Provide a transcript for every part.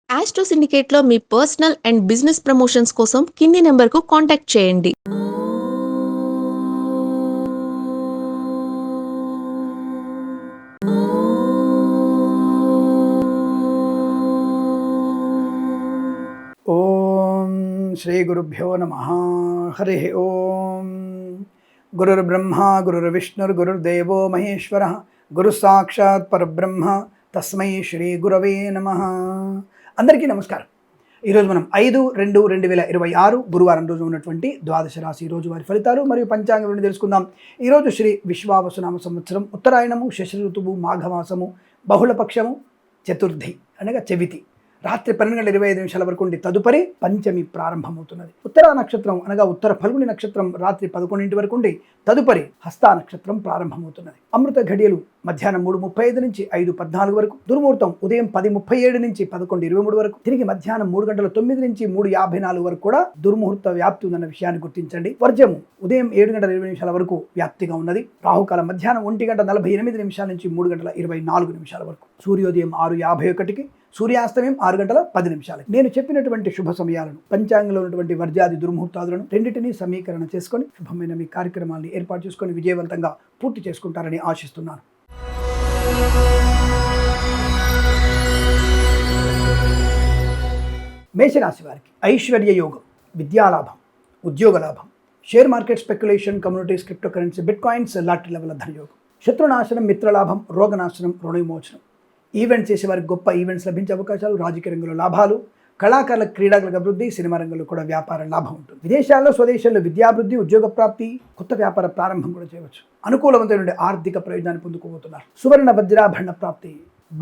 Astro సిండికేట్లో మీ personal and business promotions కోసం కింది నెంబర్కు కాంటాక్ట్ చేయండి. ఓం శ్రీ గురుభ్యో నమ. హరి ఓం. గురుర్బ్రహ్మ గురుర్విష్ణుర్గురుర్దేవో మహేశ్వర గురు సాక్షాత్ పరబ్రహ్మ తస్మై శ్రీ గురవే నమ. అందరికీ నమస్కారం. ఈరోజు మనం 5/2/2026 గురువారం రోజు ఉన్నటువంటి ద్వాదశ రాశి రోజు వారి ఫలితాలు మరియు పంచాంగం నుండి తెలుసుకుందాం. ఈరోజు శ్రీ విశ్వావసునామ సంవత్సరం, ఉత్తరాయణము, శశి ఋతువు, మాఘమాసము, బహుళపక్షము, చతుర్థి అనగా చవితి, రాత్రి 12:25 వరకు ఉండి తదుపరి పంచమి ప్రారంభమవుతున్నది. ఉత్తర నక్షత్రం అనగా ఉత్తర ఫల్గుని నక్షత్రం రాత్రి 11 వరకు ఉండి తదుపరి హస్తా నక్షత్రం ప్రారంభమవుతున్నది. అమృత ఘడియలు మధ్యాహ్నం 3:35 నుంచి 5:14 వరకు, దుర్ముహూర్తం ఉదయం 10:37 నుంచి 11:23 వరకు, తిరిగి మధ్యాహ్నం 3:09 నుంచి 3:54 వరకు కూడా దుర్ముహూర్త వ్యాప్తి ఉందన్న విషయాన్ని గుర్తించండి. వర్జము ఉదయం 7:20 వరకు వ్యాప్తిగా ఉన్నది. రాహుకాలం మధ్యాహ్నం 1:48 నుంచి 3:24 వరకు, సూర్యోదయం 6:51కి, సూర్యాస్తమయం 6:10. నేను చెప్పినటువంటి శుభ సమయాలను, పంచాంగంలో ఉన్నటువంటి వర్జాది దుర్ముహూర్తాలను రెండింటినీ సమీకరణ చేసుకొని శుభమైన మీ కార్యక్రమాన్ని ఏర్పాటు చేసుకొని విజయవంతంగా పూర్తి చేసుకుంటారని ఆశిస్తున్నాను. మేషరాశి వారికి ఐశ్వర్య యోగం, విద్యాలాభం, ఉద్యోగ లాభం, share market speculation, communities, crypto currency, bitcoins, lottery level ధనయోగం, శత్రునాశనం, మిత్రలాభం, రోగనాశనం, రుణ విమోచనం, ఈవెంట్స్ చేసే వారికి గొప్ప ఈవెంట్స్ లభించే అవకాశాలు, రాజకీయ రంగంలో లాభాలు, కళాకారుల క్రీడాకులకు అభివృద్ధి, సినిమా రంగంలో కూడా వ్యాపార లాభం ఉంటుంది. విదేశాల్లో, స్వదేశాల్లో విద్యాభివృద్ధి, ఉద్యోగ ప్రాప్తి, కొత్త వ్యాపార ప్రారంభం కూడా చేయవచ్చు. అనుకూలవంతమైన ఆర్థిక ప్రయోజనాన్ని పొందుకోబోతున్నారు. సువర్ణ వజ్రాభరణ ప్రాప్తి,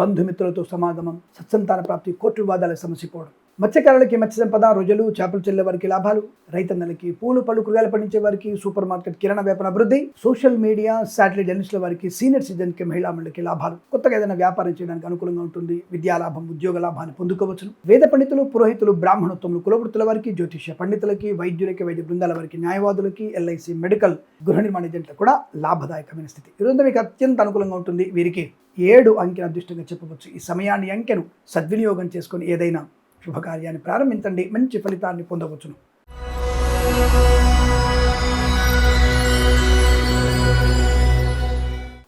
బంధుమిత్రులతో సమాగమం, సత్సంతాన ప్రాప్తి, కోర్టు వివాదాల సమసిపోవడం, మత్స్యకారులకి మత్స్య సంపద, రొజలు, చేపలు చెల్లే వారికి లాభాలు, రైతన్నలకి, పూలు పళ్ళు కూరగాయలు పండించే వారికి, సూపర్ మార్కెట్ కిరాణా వ్యాపార అభివృద్ధి, సోషల్ మీడియా, శాటిలైట్ జర్నలిస్టుల వారికి, సీనియర్ సిటిజన్కి, మహిళా మండలికి లాభాలు, కొత్తగా ఏదైనా వ్యాపారం చేయడానికి అనుకూలంగా ఉంటుంది. విద్యాలాభం, ఉద్యోగ లాభాన్ని పొందుకోవచ్చును. వేద పండితులు, పురోహితులు, బ్రాహ్మణోత్తములు, కులవృత్తుల వారికి, జ్యోతిష్య పండితులకి, వైద్యులకి, వైద్య బృందాల వారికి, న్యాయవాదులకి, ఎల్ఐసి, మెడికల్, గృహ నిర్మాణ ఏజెంట్లకు కూడా లాభదాయకమైన స్థితి. ఈరోజు మీకు అత్యంత అనుకూలంగా ఉంటుంది. వీరికి 7 అంకెను అదృష్టంగా చెప్పవచ్చు. ఈ సమయాన్ని, అంకెను సద్వినియోగం చేసుకొని ఏదైనా శుభకార్యాన్ని ప్రారంభించండి, మంచి ఫలితాన్ని పొందవచ్చును.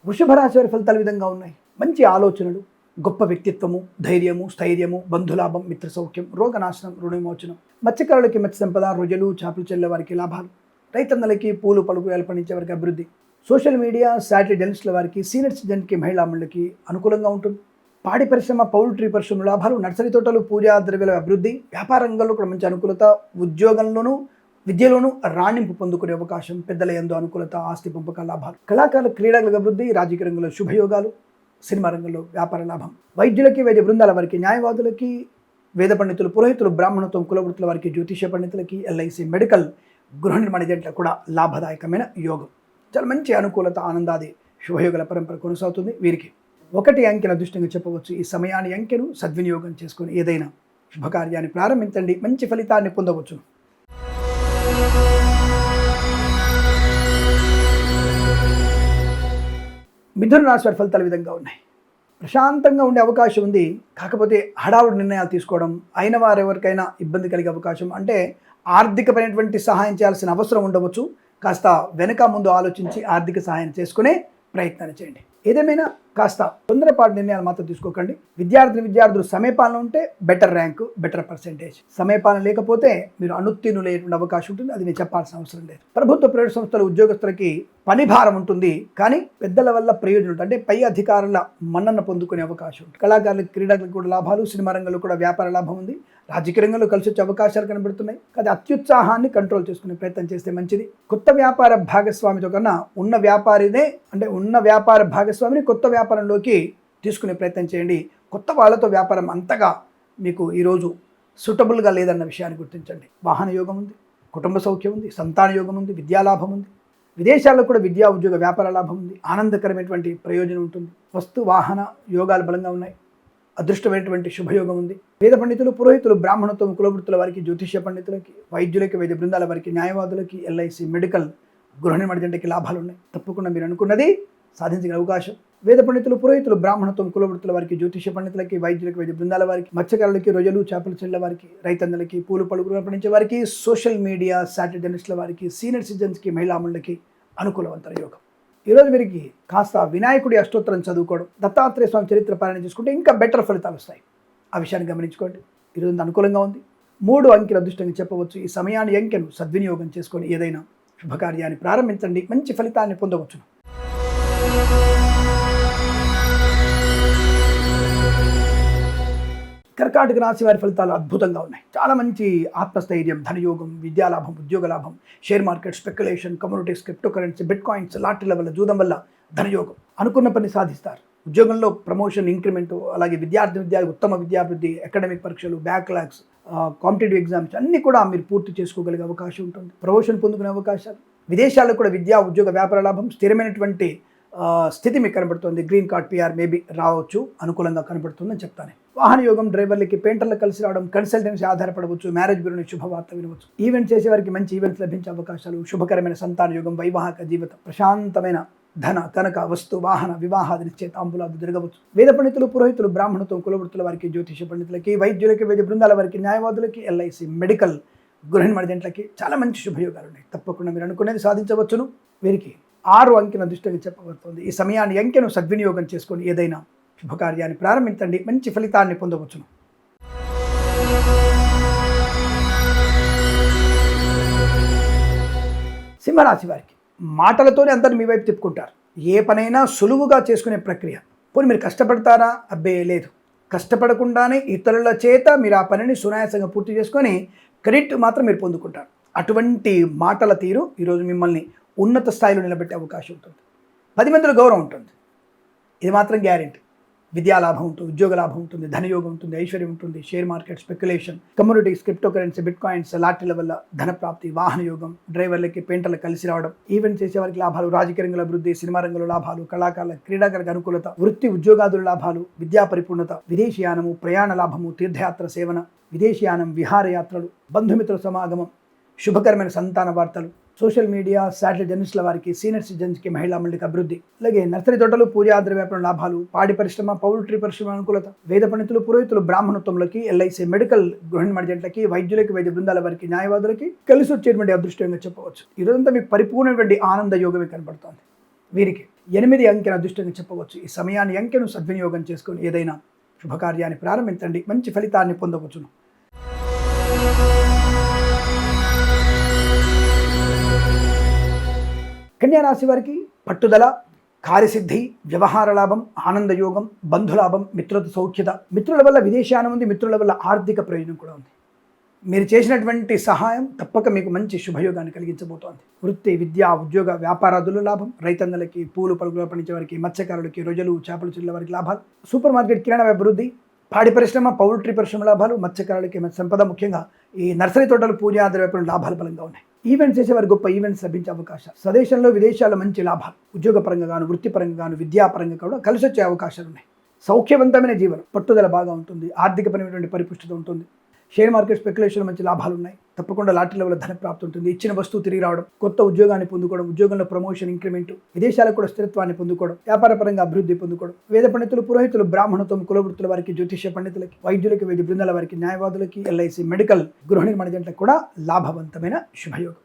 వృషభ రాశి వారి ఫలితాలు విధంగా ఉన్నాయి. మంచి ఆలోచనలు, గొప్ప వ్యక్తిత్వము, ధైర్యము, స్థైర్యము, బంధులాభం, మిత్ర సౌఖ్యం, రోగనాశనం, రుణ విమోచనం, మత్స్యకారులకి మత్స్య సంపద, రొజలు, చేపలు చెల్లే వారికి లాభాలు, రైతన్నలకి, పూలు పలుకురాలు పండించే వారికి అభివృద్ధి, సోషల్ మీడియా, శాటిలైట్ జర్నలిస్టుల వారికి, సీనియర్ సిటిజన్కి, మహిళా మండలికి అనుకూలంగా ఉంటుంది. పాడి పరిశ్రమ, పౌల్ట్రీ పరిశ్రమ లాభాలు, నర్సరీ తోటలు, పూజా ద్రవ్యాల అభివృద్ధి, వ్యాపార రంగంలో కూడా మంచి అనుకూలత, ఉద్యోగంలోనూ విద్యలోనూ రాణింపు పొందుకునే అవకాశం, పెద్దల యందు అనుకూలత, ఆస్తి పంపక లాభాలు, కళాకారుల క్రీడలకు అభివృద్ధి, రాజకీయ రంగంలో శుభయోగాలు, సినిమా రంగంలో వ్యాపార లాభం, వైద్యులకి, వైద్య బృందాల వారికి, న్యాయవాదులకి, వేద పండితులు, పురోహితులు, బ్రాహ్మణత్వం, కులవృత్తుల వారికి, జ్యోతిష్య పండితులకి, ఎల్ఐసి, మెడికల్, గృహ నిర్మాణ ఏజెంట్లకు కూడా లాభదాయకమైన యోగం. చాలా మంచి అనుకూలత, ఆనందాది శుభయోగాల పరంపర కొనసాగుతుంది. వీరికి 1 అంకెను అదృష్టంగా చెప్పవచ్చు. ఈ సమయాన్ని, అంకెను సద్వినియోగం చేసుకొని ఏదైనా శుభకార్యాన్ని ప్రారంభించండి, మంచి ఫలితాన్ని పొందవచ్చు. మిథున రాశి వారి ఫలితాలు విధంగా ఉన్నాయి. ప్రశాంతంగా ఉండే అవకాశం ఉంది. కాకపోతే హడావుడి నిర్ణయాలు తీసుకోవడం, అయిన వారు ఎవరికైనా ఇబ్బంది కలిగే అవకాశం, అంటే ఆర్థికమైనటువంటి సహాయం చేయాల్సిన అవసరం ఉండవచ్చు. కాస్త వెనక ముందు ఆలోచించి ఆర్థిక సహాయం చేసుకునే ప్రయత్నాన్ని చేయండి. ఏదేమైనా కాస్త తొందరపాటు నిర్ణయాలు మాత్రం తీసుకోకండి. విద్యార్థులు సమయపాలన ఉంటే బెటర్ ర్యాంకు, బెటర్ పర్సెంటేజ్. సమయపాలన లేకపోతే మీరు అనుత్తీర్ణులయ్యేటువంటి అవకాశం ఉంటుంది. అది నేను చెప్పాల్సిన అవసరం లేదు. ప్రభుత్వ, ప్రైవేట్ సంస్థల ఉద్యోగస్తులకి పని భారం ఉంటుంది, కానీ పెద్దల వల్ల ప్రయోజనం ఉంటుంది. అంటే పై అధికారుల మన్నన పొందుకునే అవకాశం ఉంటుంది. కళాకారులకు, క్రీడలకు కూడా లాభాలు, సినిమా రంగంలో కూడా వ్యాపార లాభం ఉంది. రాజకీయ రంగంలో కలిసి వచ్చే అవకాశాలు కనబడుతున్నాయి. కానీ అత్యుత్సాహాన్ని కంట్రోల్ చేసుకునే ప్రయత్నం చేస్తే మంచిది. కొత్త వ్యాపార భాగస్వామితో కన్నా ఉన్న వ్యాపార భాగస్వామిని కొత్త వ్యాపారంలోకి తీసుకునే ప్రయత్నం చేయండి. కొత్త వాళ్ళతో వ్యాపారం అంతగా మీకు ఈరోజు సూటబుల్గా లేదన్న విషయాన్ని గుర్తించండి. వాహన యోగం ఉంది, కుటుంబ సౌఖ్యం ఉంది, సంతాన యోగం ఉంది, విద్యాలాభం ఉంది. విదేశాల్లో కూడా విద్యా, ఉద్యోగ, వ్యాపార లాభం ఉంది. ఆనందకరమైనటువంటి ప్రయోజనం ఉంటుంది. వస్తు, వాహన యోగాలు బలంగా ఉన్నాయి. అదృష్టమైనటువంటి శుభయోగం ఉంది. వేద పండితులు, పురోహితులు, బ్రాహ్మణత్వం, కులవృత్తుల వారికి, జ్యోతిష్య పండితులకి, వైద్యులకి, వైద్య బృందాల వారికి, న్యాయవాదులకి, ఎల్ఐసి, మెడికల్, గృహ నిర్మాణ ఏజెంట్కి లాభాలు ఉన్నాయి. తప్పకుండా మీరు అనుకున్నది సాధించగల అవకాశం. వేద పండితులు, పురోహితులు, బ్రాహ్మణత్వం, కులవృత్తుల వారికి, జ్యోతిష పండితులకి, వైద్యులకి, వైద్య బృందాల వారికి, మత్స్యకారులకి, రొయ్యలు చేపల చెట్ల వారికి, రైతన్నలకి, పూలు పలుకులు పండించే వారికి, సోషల్ మీడియా సాటిలైట్ జర్నలిస్టుల వారికి, సీనియర్ సిటిజన్స్కి, మహిళామణులకి అనుకూలవంతర యోగం. ఈరోజు వీరికి కాస్త వినాయకుడి అష్టోత్తరం చదువుకోవడం, దత్తాత్రేయ స్వామి చరిత్ర పారాయణ చేసుకుంటే ఇంకా బెటర్ ఫలితాలు వస్తాయి. ఆ విషయాన్ని గమనించుకోండి. ఈరోజు అనుకూలంగా ఉంది. 3 అంకెల అదృష్టంగా చెప్పవచ్చు. ఈ సమయాన్ని అంకెను సద్వినియోగం చేసుకొని ఏదైనా శుభకార్యాన్ని ప్రారంభించండి, మంచి ఫలితాన్ని పొందవచ్చును. కర్కాటక రాశి వారి ఫలితాలు అద్భుతంగా ఉన్నాయి. చాలా మంచి ఆత్మస్థైర్యం, ధనయోగం, విద్యాలాభం, ఉద్యోగ లాభం, share market, speculation, communities, crypto currency, bitcoins, లాటరీల వల్ల, జూదం వల్ల ధనయోగం. అనుకున్న పని సాధిస్తారు. ఉద్యోగంలో ప్రమోషన్, ఇంక్రిమెంట్, అలాగే విద్యార్థి ఉత్తమ విద్యాభివృద్ధి, అకాడమిక్ పరీక్షలు, బ్యాక్లాగ్స్, కాంపిటేటివ్ ఎగ్జామ్స్ అన్నీ కూడా మీరు పూర్తి చేసుకోగలిగే అవకాశం ఉంటుంది. ప్రమోషన్ పొందుకునే అవకాశాలు, విదేశాల్లో కూడా విద్యా, ఉద్యోగ, వ్యాపార లాభం, స్థిరమైనటువంటి స్థితి మీకు కనబడుతుంది. గ్రీన్ కార్డ్, PR మేబీ రావచ్చు, అనుకూలంగా కనబడుతుందని చెప్తాను. వాహన యోగం, డ్రైవర్లకి, పెయింటర్లకు కలిసి రావడం, కన్సల్టెన్సీ ఆధారపడవచ్చు, మ్యారేజ్ బ్యూరో నుంచి శుభవార్త వినవచ్చు, ఈవెంట్ చేసే వారికి మంచి ఈవెంట్స్ లభించే అవకాశాలు, శుభకరమైన సంతాన యోగం, వైవాహిక జీవితం, ప్రశాంతమైన ధన, కనక, వస్తు, వాహన, వివాహాది నిశ్చయితాంబులాలు జరగవచ్చు. వేద పండితులు, పురోహితులు, బ్రాహ్మణత్వం, కులవృత్తుల వారికి, జ్యోతిష పండితులకి, వైద్యులకి, వైద్య బృందాల వారికి, న్యాయవాదులకి, LIC, మెడికల్, గృహిణి మణిజంట్లకి చాలా మంచి శుభయోగాలు ఉన్నాయి. తప్పకుండా మీరు అనుకునేది సాధించవచ్చును. వీరికి 6 అంకెను అదృష్టంగా చెప్పబడుతుంది. ఈ సమయాన్ని అంకెను సద్వినియోగం చేసుకొని ఏదైనా శుభకార్యాన్ని ప్రారంభించండి, మంచి ఫలితాన్ని పొందవచ్చును. సింహరాశి వారికి మాటలతోనే అందరూ మీ వైపు తిప్పుకుంటారు. ఏ పనైనా సులువుగా చేసుకునే ప్రక్రియ. పోనీ మీరు కష్టపడతారా? అబ్బే లేదు. కష్టపడకుండానే ఇతరుల చేత మీరు ఆ పనిని సునాయాసంగా పూర్తి చేసుకొని క్రెడిట్ మాత్రం మీరు పొందుకుంటారు. అటువంటి మాటల తీరు ఈరోజు మిమ్మల్ని ఉన్నత స్థాయిలో నిలబెట్టే అవకాశం ఉంటుంది. 10 మందిలో గౌరవం ఉంటుంది. ఇది మాత్రం గ్యారెంటీ. విద్యాలాభం ఉంటుంది, ఉద్యోగ లాభం ఉంటుంది, ధనయోగం ఉంటుంది, ఐశ్వర్యం ఉంటుంది, share market, speculation, communities, crypto currency, bitcoins, లాటరీల వల్ల ధనప్రాప్తి, వాహన యోగం, డ్రైవర్లకి, పెయింటర్లకు కలిసి రావడం, ఈవెంట్ చేసే వారికి లాభాలు, రాజకీయ రంగంలో అభివృద్ధి, సినిమా రంగంలో లాభాలు, కళాకారుల, క్రీడాకారులకు అనుకూలత, వృత్తి ఉద్యోగాదుల లాభాలు, విద్యా పరిపూర్ణత, విదేశీయానము, ప్రయాణ లాభము, తీర్థయాత్ర సేవన, విదేశీయానం, విహారయాత్రలు, బంధుమిత్రుల సమాగమం, శుభకరమైన సంతాన వార్తలు, సోషల్ మీడియా సాటిలైట్ జర్నలిస్టుల వారికి, సీనియర్ సిటిజన్స్కి, మహిళా మండలికి అభివృద్ధి, అలాగే నర్సరీ తోటలు, పూజా ద్రవ్యాపారం లాభాలు, పాడి పరిశ్రమ, పౌల్ట్రీ పరిశ్రమ అనుకూలత, వేద పండితులు, పురోహితులు, బ్రాహ్మణత్వంలోకి, LIC, మెడికల్, గృహిణి మణిజంట్లకి, వైద్యులకి, వైద్య బృందాల వారికి, న్యాయవాదులకి కలిసి వచ్చేటువంటి అదృష్టంగా చెప్పవచ్చు. ఈరోజంతా మీకు పరిపూర్ణమైనటువంటి ఆనంద యోగమే కనబడుతోంది. వీరికి 8 అంకెను అదృష్టంగా చెప్పవచ్చు. ఈ సమయాన్ని అంకెను సద్వినియోగం చేసుకొని ఏదైనా శుభకార్యాన్ని ప్రారంభించండి, మంచి ఫలితాన్ని పొందవచ్చును. కన్యా రాశి వారికి పట్టుదల, కార్యసిద్ధి, వ్యవహార లాభం, ఆనందయోగం, బంధులాభం, మిత్రులతో సౌఖ్యత, మిత్రుల వల్ల విదేశానం ఉంది, మిత్రుల వల్ల ఆర్థిక ప్రయోజనం కూడా ఉంది. మీరు చేసినటువంటి సహాయం తప్పక మీకు మంచి శుభయోగాన్ని కలిగించబోతోంది. వృత్తి, విద్య, ఉద్యోగ, వ్యాపారాదులు లాభం, రైతన్నలకి, పూలు పలుకులు పండించే వారికి, మత్స్యకారులకి, రొయ్యలు చేపల చెట్ల వారికి లాభాలు, సూపర్ మార్కెట్, కిరాణా అభివృద్ధి, పాడి పరిశ్రమ, పౌల్ట్రీ పరిశ్రమ లాభాలు, మత్స్యకారులకి, మత్స్య సంపద, ముఖ్యంగా ఈ నర్సరీ తోటలు, పూజా ద్రవ్యాపారం లాభాలు బలంగా ఉన్నాయి. ఈవెంట్స్ చేసేవారు గొప్ప ఈవెంట్స్ లభించే అవకాశాలు, స్వదేశంలో విదేశాల్లో మంచి లాభాలు, ఉద్యోగపరంగా గాను, వృత్తిపరంగా గాను, విద్యాపరంగా కూడా కలిసి వచ్చే అవకాశాలు ఉన్నాయి. సౌఖ్యవంతమైన జీవనం, పట్టుదల బాగా ఉంటుంది, ఆర్థికపరమైనటువంటి పరిపుష్టత ఉంటుంది, షేర్ మార్కెట్, స్పెక్యులేషన్ మంచి లాభాలు ఉన్నాయి. తప్పకుండా లాటరీల వల్ల ధన ప్రాప్తి ఉంటుంది, ఇచ్చిన వస్తువు తిరిగి రావడం, కొత్త ఉద్యోగాన్ని పొందుకోవడం, ఉద్యోగంలో ప్రమోషన్, ఇంక్రిమెంట్, విదేశాలకు కూడా స్థిరత్వాన్ని పొందుకోవడం, వ్యాపారపరంగా అభివృద్ధి పొందుకోవడం, వేద పండితులు, పురోహితులు, బ్రాహ్మణత్వం, కులవృత్తుల వారికి, జ్యోతిష పండితులకి, వైద్యులకి, వైద్య బృందాల వారికి, న్యాయవాదులకి, LIC, మెడికల్, గృహిణి మణిజంట్లకు కూడా లాభవంతమైన శుభయోగం.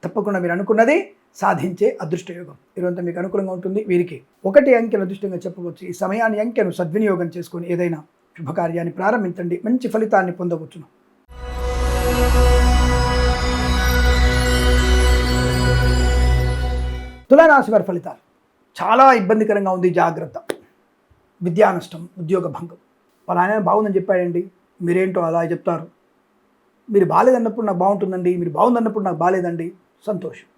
తప్పకుండా మీరు అనుకున్నది సాధించే అదృష్టయోగం. ఈరోజంతా మీకు అనుకూలంగా ఉంటుంది. వీరికి 1 అంకెను అదృష్టంగా చెప్పవచ్చు. ఈ సమయాన్ని అంకెను సద్వినియోగం చేసుకొని ఏదైనా శుభకార్యాన్ని ప్రారంభించండి, మంచి ఫలితాన్ని పొందవచ్చును. తులారాశి వారి ఫలితాలు చాలా ఇబ్బందికరంగా ఉంది. జాగ్రత్త. విద్యా నష్టం, ఉద్యోగ భంగం. వాళ్ళ ఆయన బాగుందని చెప్పాడండి, మీరేంటో అలా చెప్తారు. మీరు బాగాలేదన్నప్పుడు నాకు బాగుంటుందండి, మీరు బాగుందన్నప్పుడు నాకు బాగాలేదండి. సంతోషం.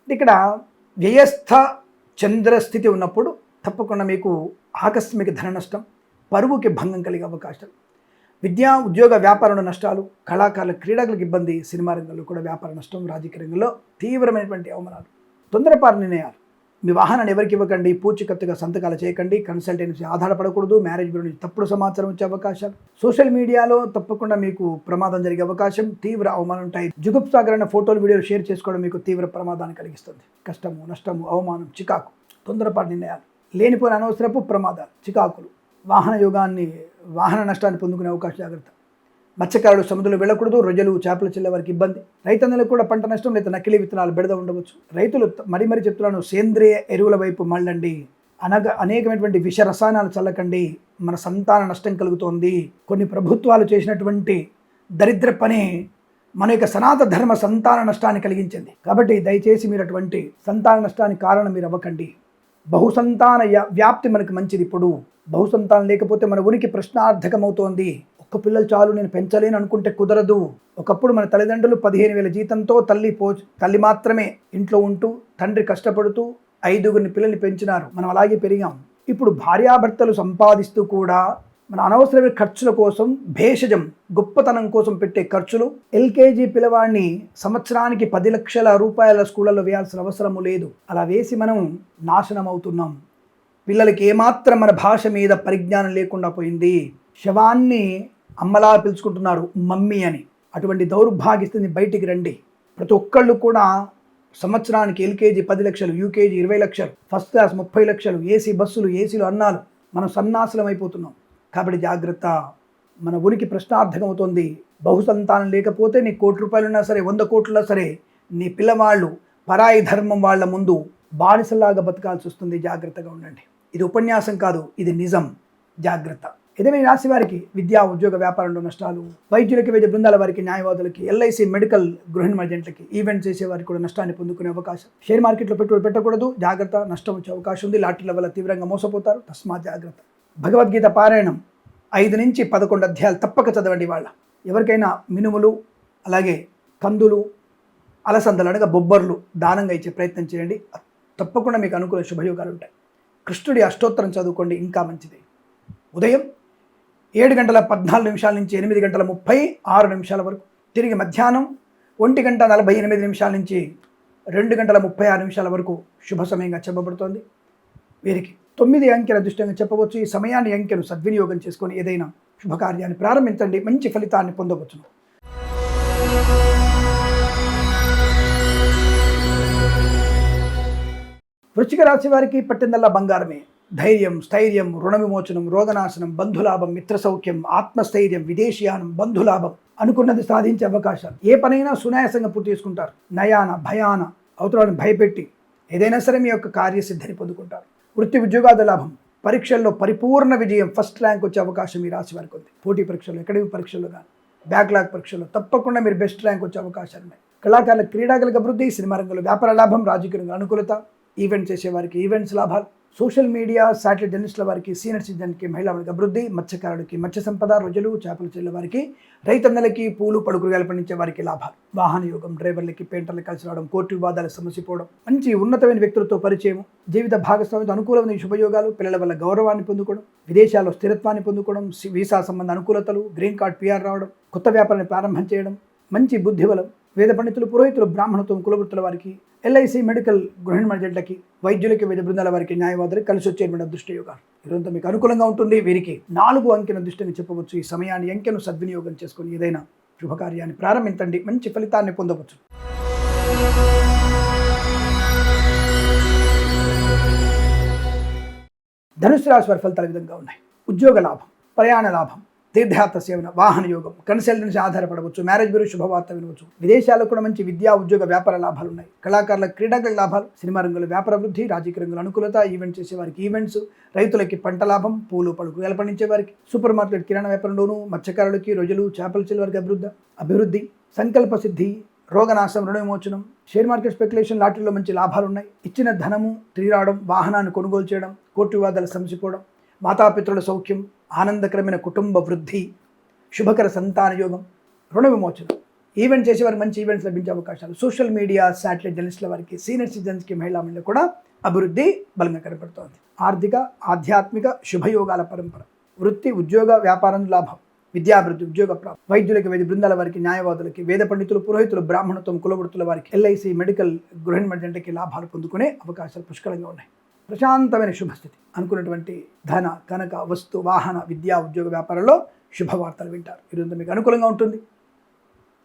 ఇక్కడ వ్యయస్థ చంద్రస్థితి ఉన్నప్పుడు తప్పకుండా మీకు ఆకస్మిక ధన నష్టం, పరువుకి భంగం కలిగే అవకాశం, విద్యా, ఉద్యోగ, వ్యాపారంలో నష్టాలు, కళాకారుల, క్రీడాకులకు ఇబ్బంది, సినిమా రంగంలో కూడా వ్యాపార నష్టం, రాజకీయ రంగంలో తీవ్రమైనటువంటి అవమానాలు, తొందరపాటు నిర్ణయాలు. మీ వాహనాన్ని ఎవరికి ఇవ్వకండి, పూచికత్తుగా సంతకాలు చేయకండి, కన్సల్టెన్సీ ఆధారపడకూడదు, మ్యారేజ్ బ్యూరో నుంచి తప్పుడు సమాచారం వచ్చే అవకాశాలు, సోషల్ మీడియాలో తప్పకుండా మీకు ప్రమాదం జరిగే అవకాశం, తీవ్ర అవమానం ఉంటాయి. జుగుప్సాకరమైన ఫోటోలు, వీడియోలు షేర్ చేసుకోవడం మీకు తీవ్ర ప్రమాదాన్ని కలిగిస్తుంది. కష్టము, నష్టము, అవమానం, చికాకు, తొందరపాటు నిర్ణయాలు, లేనిపోయిన అనవసరపు ప్రమాదాలు, చికాకులు, వాహన నష్టాన్ని పొందుకునే అవకాశం జాగ్రత్త. మత్స్యకారులు సముద్రంలో వెళ్ళకూడదు. రొయ్యలు, చేపలు చెల్లే వారికి ఇబ్బంది. రైతన్నలకు కూడా పంట నష్టం లేదా నకిలీ విత్తనాలు బెడద ఉండవచ్చు. రైతులు మరీ చెప్తున్నాను, సేంద్రియ ఎరువుల వైపు మళ్ళండి. అనేకమైనటువంటి విష రసాయనాలు చల్లకండి. మన సంతాన నష్టం కలుగుతోంది. కొన్ని ప్రభుత్వాలు చేసినటువంటి దరిద్ర పని మన యొక్క సనాతన ధర్మ సంతాన నష్టాన్ని కలిగించింది. కాబట్టి దయచేసి మీరు అటువంటి సంతాన నష్టానికి కారణం మీరు అవ్వకండి. బహుసంతాన వ్యాప్తి మనకు మంచిది. ఇప్పుడు బహుసంతానం లేకపోతే మన ఉనికి ప్రశ్నార్థకమవుతోంది. ఒక్క పిల్లలు చాలు, నేను పెంచలేను అనుకుంటే కుదరదు. ఒకప్పుడు మన తల్లిదండ్రులు 15,000 జీతంతో తల్లి మాత్రమే ఇంట్లో ఉంటూ తండ్రి కష్టపడుతూ 5 పిల్లల్ని పెంచినారు. మనం అలాగే పెరిగాం. ఇప్పుడు భార్యాభర్తలు సంపాదిస్తూ కూడా మన అనవసరమైన ఖర్చుల కోసం, భేషజం గొప్పతనం కోసం పెట్టే ఖర్చులు. ఎల్కేజీ పిల్లవాడిని సంవత్సరానికి 10 లక్షల రూపాయల స్కూళ్ళలో వేయాల్సిన అవసరము లేదు. అలా వేసి మనం నాశనం అవుతున్నాం. పిల్లలకి ఏమాత్రం మన భాష మీద పరిజ్ఞానం లేకుండా పోయింది. శవాన్ని అమ్మలా పిలుచుకుంటున్నారు మమ్మీ అని. అటువంటి దౌర్భాగ్యస్థితిని బయటికి రండి. ప్రతి ఒక్కళ్ళు కూడా సంవత్సరానికి ఎల్కేజీ 10 లక్షలు, యూకేజీ 20 లక్షలు, ఫస్ట్ క్లాస్ 30 లక్షలు, ఏసీ బస్సులు, ఏసీలు అన్నాలు. మనం సన్నాసులం అయిపోతున్నాం. కాబట్టి జాగ్రత్త. మన ఉనికి ప్రశ్నార్థకమవుతుంది. బహుసంతానం లేకపోతే నీ 1 కోటి రూపాయలున్నా సరే, 100 కోట్లున్నా సరే, నీ పిల్లవాళ్ళు పరాయి ధర్మం వాళ్ళ ముందు బానిసలాగా బతకాల్సి వస్తుంది. జాగ్రత్తగా ఉండండి. ఇది ఉపన్యాసం కాదు, ఇది నిజం. జాగ్రత్త. ఏదేమైనా రాశి వారికి విద్యా, ఉద్యోగ, వ్యాపారంలో నష్టాలు, వైద్యులకి, వైద్య బృందాల వారికి, న్యాయవాదులకి, ఎల్ఐసి, మెడికల్, గృహిణి మర్జెంట్లకి, ఈవెంట్ చేసే వారికి కూడా నష్టాన్ని పొందుకునే అవకాశం. షేర్ మార్కెట్లో పెట్టుబడి పెట్టకూడదు. జాగ్రత్త. నష్టం వచ్చే అవకాశం ఉంది. లాటరీల వల్ల తీవ్రంగా మోసపోతారు. తస్మాత్ జాగ్రత్త. భగవద్గీత పారాయణం 5 నుంచి 11 అధ్యాయాలు తప్పక చదవండి. వాళ్ళ ఎవరికైనా మినుములు, అలాగే కందులు, అలసందలు అనగా బొబ్బర్లు దానంగా ఇచ్చే ప్రయత్నం చేయండి. తప్పకుండా మీకు అనుకూల శుభయోగాలు ఉంటాయి. కృష్ణుడి అష్టోత్తరం చదువుకోండి, ఇంకా మంచిది. ఉదయం 7:14 నుంచి 8:36 వరకు, తిరిగి మధ్యాహ్నం 1:48 నుంచి 2:36 వరకు శుభ సమయంగా చెప్పబడుతోంది. వీరికి 9 అంకెల అదృష్టంగా చెప్పవచ్చు. ఈ సమయాన్ని, అంకెను సద్వినియోగం చేసుకొని ఏదైనా శుభకార్యాన్ని ప్రారంభించండి. మంచి ఫలితాన్ని పొందవచ్చును. వృశ్చిక రాశి వారికి పట్టిందల్లా బంగారమే. ధైర్యం, స్థైర్యం, రుణ విమోచనం, రోగనాశనం, బంధులాభం, మిత్ర సౌఖ్యం, ఆత్మస్థైర్యం, విదేశీయానం, బంధులాభం, అనుకున్నది సాధించే అవకాశాలు. ఏ పనైనా సునాయాసంగా పూర్తి చేసుకుంటారు. నయాన భయాన అవతరాలను భయపెట్టి ఏదైనా సరే మీ యొక్క కార్యసిద్ధిని పొందుకుంటారు. వృత్తి, ఉద్యోగాల లాభం, పరీక్షల్లో పరిపూర్ణ విజయం, ఫస్ట్ ర్యాంక్ వచ్చే అవకాశం ఈ రాశి వారికి ఉంది. పోటీ పరీక్షలు, అకాడమిక్ పరీక్షల్లో కానీ, బ్యాక్లాగ్ పరీక్షల్లో తప్పకుండా మీరు బెస్ట్ ర్యాంక్ వచ్చే అవకాశాలు ఉన్నాయి. కళాకారుల, క్రీడాకులకు అభివృద్ధి, సినిమా రంగంలో వ్యాపార లాభం, రాజకీయ రంగంలో అనుకూలత, ఈవెంట్ చేసేవారికి ఈవెంట్స్ లాభాలు, సోషల్ మీడియా, శాటిలైట్ జర్నలిస్టుల వారికి, సీనియర్ సిటిజన్కి, మహిళలకు అభివృద్ధి, మత్స్యకారులకి మత్స్య సంపద, రొయ్యలు, చేపలు చెల్లె వారికి, రైతన్నలకి, పూలు, పడుకురగాయలు పండించే వారికి లాభాలు, వాహన యోగం, డ్రైవర్లకి, పెయింటర్లకి కలిసి రావడం, కోర్టు వివాదాలు సమసిపోవడం, మంచి ఉన్నతమైన వ్యక్తులతో పరిచయం, జీవిత భాగస్వామితో అనుకూలమైన శుభయోగాలు, పిల్లల వల్ల గౌరవాన్ని పొందుకోవడం, విదేశాల్లో స్థిరత్వాన్ని పొందుకోవడం, వీసా సంబంధ అనుకూలతలు, గ్రీన్ కార్డ్, పిఆర్ రావడం, కొత్త వ్యాపారాన్ని ప్రారంభం చేయడం, మంచి బుద్ధిబలం, వేద పండితులు, పురోహితులు, బ్రాహ్మణత్వం, కులవృత్తుల వారికి, ఎల్ఐసి, మెడికల్, గృహిణి మర్జెంట్లకి, వైద్యులకి, వైద్య బృందాల వారికి, న్యాయవాదులకు కలిసి వచ్చేటువంటి అదృష్ట యోగాలు ఈరోజు మీకు అనుకూలంగా ఉంటుంది. వీరికి 4 అంకెను అదృష్టంగా చెప్పవచ్చు. ఈ సమయాన్ని, అంకెను సద్వినియోగం చేసుకొని ఏదైనా శుభకార్యాన్ని ప్రారంభించండి. మంచి ఫలితాన్ని పొందవచ్చు. ధనుసు రాశి వారి ఫలితాలు ఈ విధంగా ఉన్నాయి. ఉద్యోగ లాభం, ప్రయాణ లాభం, తీర్థయాత్ర సేవన, వాహన యోగం, కన్సల్టెన్సీ ఆధారపడవచ్చు, మ్యారేజ్ బ్యూరో శుభవార్త వినవచ్చు. విదేశాల్లో కూడా మంచి విద్యా, ఉద్యోగ, వ్యాపార లాభాలు ఉన్నాయి. కళాకారుల, క్రీడాకుల లాభాలు, సినిమా రంగంలో వ్యాపార అభివృద్ధి, రాజకీయ రంగంలో అనుకూలత, ఈవెంట్ చేసే వారికి ఈవెంట్స్, రైతులకి పంట లాభం, పూలు, పడుకులు పండించే వారికి, సూపర్ మార్కెట్, కిరాణా వ్యాపారంలోను, మత్స్యకారులకి, రొయ్యలు, చేపలు చెల్లె వారికి అభివృద్ధి, సంకల్ప సిద్ధి, రోగనాశం, రుణ విమోచనం, షేర్ మార్కెట్ స్పెక్యులేషన్, లాటరీలో మంచి లాభాలు ఉన్నాయి. ఇచ్చిన ధనము తిరిగి రావడం, వాహనాన్ని కొనుగోలు చేయడం, కోర్టు వివాదాలు సమసిపోవడం, మాతాపితృల సౌఖ్యం, ఆనందకరమైన కుటుంబ వృద్ధి, శుభకర సంతాన యోగం, రుణ విమోచనం, ఈవెంట్ చేసేవారికి మంచి ఈవెంట్స్ లభించే అవకాశాలు, సోషల్ మీడియా, శాటిలైట్ జర్నలిస్టుల వారికి, సీనియర్ సిటిజన్స్కి, మహిళా మండలి కూడా అభివృద్ధి బలంగా కనపడుతోంది. ఆర్థిక, ఆధ్యాత్మిక శుభయోగాల పరంపర, వృత్తి, ఉద్యోగ, వ్యాపారం లాభం, విద్యాభివృద్ధి, ఉద్యోగ ప్రాప్తి, వైద్యులకి, వైద్య బృందాల వారికి, న్యాయవాదులకి, వేద పండితులు, పురోహితులు, బ్రాహ్మణత్వం, కులవృత్తుల వారికి, ఎల్ఐసి, మెడికల్, గృహిణి మర్జెంట్లకి లాభాలు పొందుకునే అవకాశాలు పుష్కలంగా ఉన్నాయి. ప్రశాంతమైన శుభస్థితి, అనుకున్నటువంటి ధన, కనక, వస్తు, వాహన, విద్యా, ఉద్యోగ, వ్యాపారంలో శుభవార్తలు వింటారు. ఈరోజు మీకు అనుకూలంగా ఉంటుంది.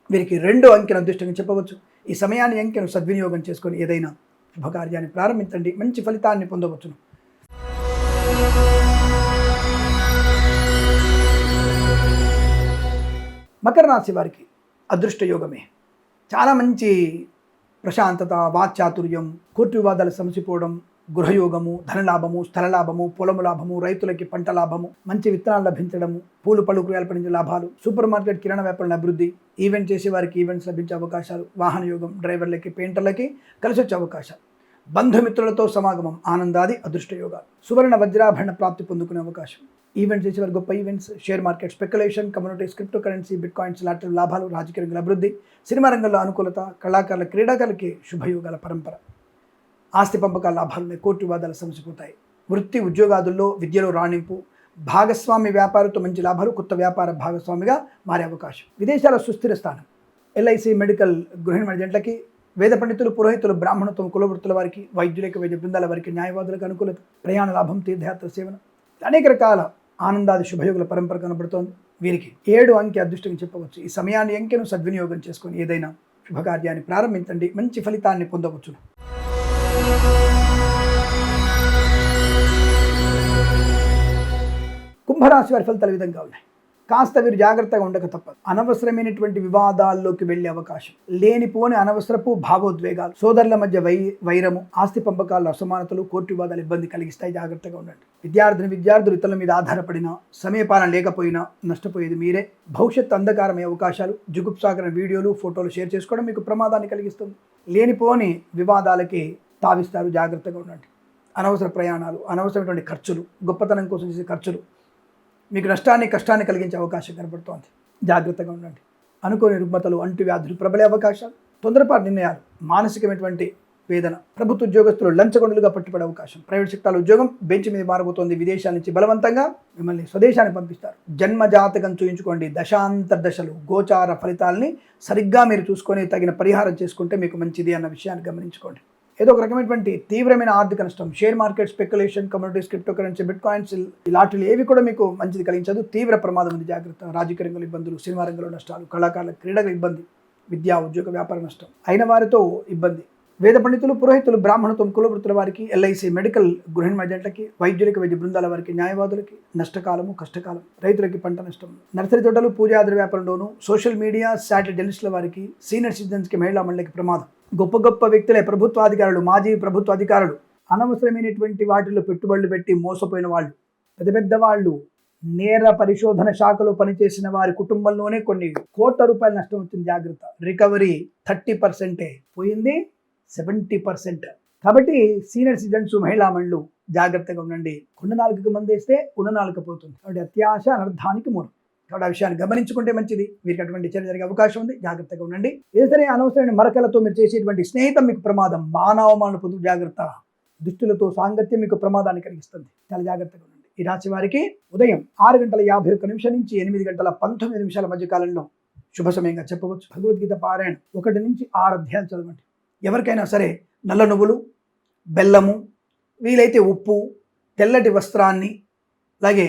వీరికి 2 అంకెను అదృష్టంగా చెప్పవచ్చు. ఈ సమయాన్ని, అంకెను సద్వినియోగం చేసుకొని ఏదైనా శుభకార్యాన్ని ప్రారంభించండి. మంచి ఫలితాన్ని పొందవచ్చును. మకర రాశి వారికి అదృష్ట యోగమే. చాలా మంచి ప్రశాంతత, వాక్చాతుర్యం, కోర్టు వివాదాలు సమసిపోవడం, గృహయోగము, ధనలాభము, స్థల లాభము, పొలము లాభము, రైతులకి పంట లాభము, మంచి విత్తనాలు లభించడము, పూలు పళ్ళు కూరగాయలు పండించే లాభాలు, సూపర్ మార్కెట్ కిరాణా వ్యాపారాల అభివృద్ధి, ఈవెంట్ చేసే వారికి ఈవెంట్స్ లభించే అవకాశాలు, వాహన యోగం, డ్రైవర్లకి పెయింటర్లకి కలిసి వచ్చే అవకాశాలు, బంధుమిత్రులతో సమాగమం, ఆనందాది అదృష్ట యోగాలు, సువర్ణ వజ్రాభరణ ప్రాప్తి పొందుకునే అవకాశం, ఈవెంట్స్ చేసేవారు గొప్ప events, share market speculation, communities, crypto currency, bit coins లాంటి లాభాలు, రాజకీయ రంగంలో అభివృద్ధి, సినిమా రంగంలో అనుకూలత, కళాకారుల క్రీడాకారులకి శుభయోగాల పరంపర, ఆస్తి పంపకాల లాభాలున్నాయి, కోర్టు వివాదాలు సమసిపోతాయి, వృత్తి ఉద్యోగాదుల్లో విద్యలో రాణింపు, భాగస్వామి వ్యాపారంతో మంచి లాభాలు, కొత్త వ్యాపార భాగస్వామిగా మారే అవకాశం, విదేశాల సుస్థిర స్థానం, ఎల్ఐసి, మెడికల్, గృహిణి ఏజెంట్లకి, వేద పండితులు, పురోహితులు, బ్రాహ్మణత్వం, కులవృత్తుల వారికి, వైద్యులకి, వైద్య బృందాల వారికి, న్యాయవాదులకు అనుకూలత, ప్రయాణ లాభం, తీర్థయాత్ర సేవన, అనేక రకాల ఆనందాది శుభయోగుల పరంపర కనబడుతోంది. వీరికి 7 అంకె అదృష్టంగా చెప్పవచ్చు. ఈ సమయాన్ని అంకెను సద్వినియోగం చేసుకొని ఏదైనా శుభకార్యాన్ని ప్రారంభించండి, మంచి ఫలితాన్ని పొందవచ్చు. కుంభరాశి వారి ఫలితాలు ఈ విధంగా ఉన్నాయి. కాస్త వీరు జాగ్రత్తగా ఉండక తప్పదు. అనవసరమైనటువంటి వివాదాల్లోకి వెళ్లే అవకాశం, లేనిపోని అనవసరపు భావోద్వేగాలు, సోదరుల మధ్య వైరము, ఆస్తి పంపకాల అసమానతలు, కోర్టు వివాదాలు ఇబ్బంది కలిగిస్తాయి. జాగ్రత్తగా ఉండండి. విద్యార్థులు ఇతరుల మీద ఆధారపడినా, సమయపాలన లేకపోయినా నష్టపోయేది మీరే. భవిష్యత్తు అంధకారమయ్యే అవకాశాలు, జుగుప్సాకరణ వీడియోలు, ఫోటోలు షేర్ చేసుకోవడం మీకు ప్రమాదాన్ని కలిగిస్తుంది. లేనిపోని వివాదాలకి తావిస్తారు. జాగ్రత్తగా ఉండండి. అనవసర ప్రయాణాలు, అనవసరమైనటువంటి ఖర్చులు, గొప్పతనం కోసం చేసే ఖర్చులు మీకు నష్టాన్ని, కష్టాన్ని కలిగించే అవకాశం కనబడుతోంది. జాగ్రత్తగా ఉండండి. అనుకోని రుగ్మతలు, అంటువ్యాధులు ప్రబలే అవకాశాలు, తొందరపాటు నిర్ణయాలు, మానసికమైనటువంటి వేదన, ప్రభుత్వ ఉద్యోగస్తులు లంచగొండలుగా పట్టుబడే అవకాశం, ప్రైవేట్ సెక్టార్ల ఉద్యోగం బెంచ్ మీద మారబోతోంది. విదేశాల నుంచి బలవంతంగా మిమ్మల్ని స్వదేశానికి పంపిస్తారు. జన్మ జాతకం చూయించుకోండి. దశాంతర్దశలు, గోచార ఫలితాలని సరిగ్గా మీరు చూసుకొని తగిన పరిహారం చేసుకుంటే మీకు మంచిది అన్న విషయాన్ని గమనించుకోండి. ఏదో ఒక రకమైనటువంటి తీవ్రమైన ఆర్థిక నష్టం, share market speculation, communities, crypto currency, bit coins ఇలాంటివి ఏవి కూడా మీకు మంచిది కలిగించదు. తీవ్ర ప్రమాదం ఉంది. జాగ్రత్త. రాజకీయ రంగంలో ఇబ్బందులు, సినిమా రంగంలో నష్టాలు, కళాకారుల క్రీడల ఇబ్బంది, విద్యా ఉద్యోగ వ్యాపార నష్టం, అయిన వారితో ఇబ్బంది, వేద పండితులు, పురోహితులు, బ్రాహ్మణత్వం, కులవృత్తుల వారికి, ఎల్ఐసి, మెడికల్, గృహిణి ఏజెంట్లకి, వైద్యులకి, వైద్య బృందాల వారికి, న్యాయవాదులకి నష్టకాలము, కష్టకాలం, రైతులకి పంట నష్టం, నర్సరీ తోటలు, పూజాద్ర వ్యాపారంలోను, సోషల్ మీడియా, శాటిలైట్ జర్నలిస్టుల వారికి, సీనియర్ సిటిజన్స్కి, మహిళా మండలికి ప్రమాదం. గొప్ప గొప్ప వ్యక్తులే, ప్రభుత్వాధికారులు, మాజీ ప్రభుత్వ అధికారులు, అనవసరమైనటువంటి వాటిలో పెట్టుబడులు పెట్టి మోసపోయిన వాళ్ళు, పెద్ద పెద్ద వాళ్ళు, నేర పరిశోధన శాఖలో పనిచేసిన వారి కుటుంబంలోనే కొన్ని కోట్ల రూపాయల నష్టం వచ్చింది. జాగ్రత్త. రికవరీ 30% పోయింది, 70%. కాబట్టి సీనియర్ సిటిజన్స్, మహిళా మండలు జాగ్రత్తగా ఉండండి. కొండ నాలుకకి మందేస్తే ఉన్న నాలుక పోతుంది. కాబట్టి అత్యాశ అనర్థానికి మూలం. కాబట్టి ఆ విషయాన్ని గమనించుకుంటే మంచిది. వీరికి అటువంటి చర్య జరిగే అవకాశం ఉంది. జాగ్రత్తగా ఉండండి. ఏదైనా అనవసరమైన మరకలతో మీరు చేసేటువంటి స్నేహితం మీకు ప్రమాదం, మానవమాన పొందు. జాగ్రత్త. దుష్టులతో సాంగత్యం మీకు ప్రమాదాన్ని కలిగిస్తుంది. చాలా జాగ్రత్తగా ఉండండి. ఈ రాశి వారికి ఉదయం 6:51 నుంచి 8:19 మధ్య కాలంలో శుభ సమయంగా చెప్పవచ్చు. భగవద్గీత పారాయణ 1 నుంచి 6 అధ్యాయాలు చదవండి. ఎవరికైనా సరే నల్ల నువ్వులు, బెల్లము, వీలైతే ఉప్పు, తెల్లటి వస్త్రాన్ని, అలాగే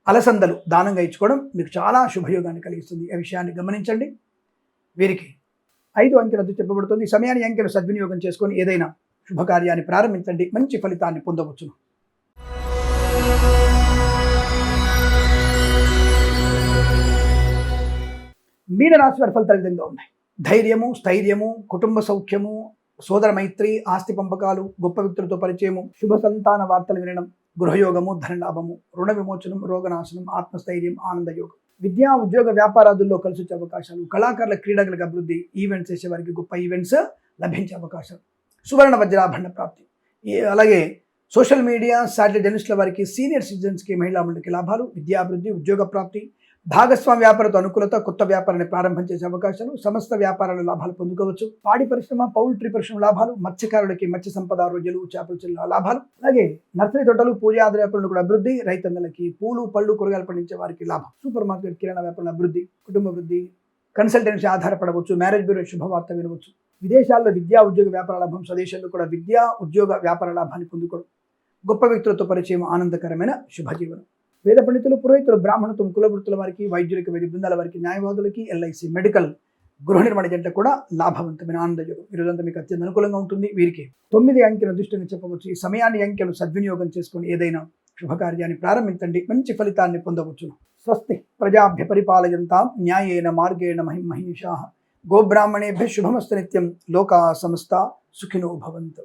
అలసందలు దానంగా ఇచ్చుకోవడం మీకు చాలా శుభయోగాన్ని కలిగిస్తుంది. ఈ విషయాన్ని గమనించండి. వీరికి 5 అంకెల చెప్పబడుతుంది. ఈ సమయాన్ని అంకెలు సద్వినియోగం చేసుకొని ఏదైనా శుభకార్యాన్ని ప్రారంభించండి, మంచి ఫలితాన్ని పొందవచ్చును. మీనరాశి వారి ఫలితాలు విధంగా ఉన్నాయి. ధైర్యము, స్థైర్యము, కుటుంబ సౌఖ్యము, సోదర మైత్రి, ఆస్తి పంపకాలు, గొప్ప వ్యక్తులతో పరిచయము, శుభ సంతాన వార్తలు వినడం, గృహయోగము, ధనలాభము, రుణ విమోచనం, రోగనాశనం, ఆత్మస్థైర్యం, ఆనందయోగం, విద్యా ఉద్యోగ వ్యాపారాదుల్లో కలిసి వచ్చే అవకాశాలు, కళాకారుల క్రీడలకు అభివృద్ధి, ఈవెంట్స్ చేసే వారికి గొప్ప ఈవెంట్స్ లభించే అవకాశాలు, సువర్ణ వజ్రాభరణ ప్రాప్తి, అలాగే సోషల్ మీడియా, శాటిలైట్ జర్నలిస్టుల వారికి, సీనియర్ సిటిజన్స్కి, మహిళా మండలికి లాభాలు, విద్యాభివృద్ధి, ఉద్యోగ ప్రాప్తి, భాగస్వామి వ్యాపారంతో అనుకూలత, కొత్త వ్యాపారాన్ని ప్రారంభం చేసే అవకాశాలు, సమస్త వ్యాపారాల లాభాలు పొందుకోవచ్చు. పాడి పరిశ్రమ, పౌల్ట్రీ పరిశ్రమ లాభాలు, మత్స్యకారులకి మత్స్య సంపద, రోజులు, చేపల చెల్లు లాభాలు, అలాగే నర్సరీ తోటలు, పూజాది వ్యాపారంలో కూడా అభివృద్ధి, రైతన్నలకి, పూలు పళ్ళు కూరగాయలు పండించే వారికి లాభం, సూపర్ మార్కెట్ కిరాణా వ్యాపారంలో అభివృద్ధి, కుటుంబ వృద్ధి, కన్సల్టెన్సీ ఆధారపడవచ్చు, మ్యారేజ్ బ్యూరో శుభవార్త వినవచ్చు, విదేశాల్లో విద్యా ఉద్యోగ వ్యాపార లాభం, స్వదేశంలో కూడా విద్యా ఉద్యోగ వ్యాపార లాభాన్ని పొందుకోవడం, గొప్ప వ్యక్తులతో పరిచయం, ఆనందకరమైన శుభజీవనం. వేద పండితులు, పురోహితులు, బ్రాహ్మణత్వం, కులవృత్తుల వారికి, వైద్యులకి, వైద్య బృందాల వారికి, న్యాయవాదులకి, ఎల్ఐసి, మెడికల్, గృహ నిర్మాణ జంటకు కూడా లాభవంతమైన ఆనందయోగం. ఈరోజంతా మీకు అత్యంత అనుకూలంగా ఉంటుంది. వీరికి 9 అంకెల దృష్టిని చెప్పవచ్చు. ఈ సమయాన్ని అంకెలు సద్వినియోగం చేసుకొని ఏదైనా శుభకార్యాన్ని ప్రారంభించండి, మంచి ఫలితాన్ని పొందవచ్చును. స్వస్తి ప్రజాభ్య పరిపాలయంతాం న్యాయేన మార్గేణ మహిమహీషాః. గోబ్రాహ్మణేభ్యः శుభమస్తు నిత్యం. లోకా సమస్తా సుఖినో భవంతు.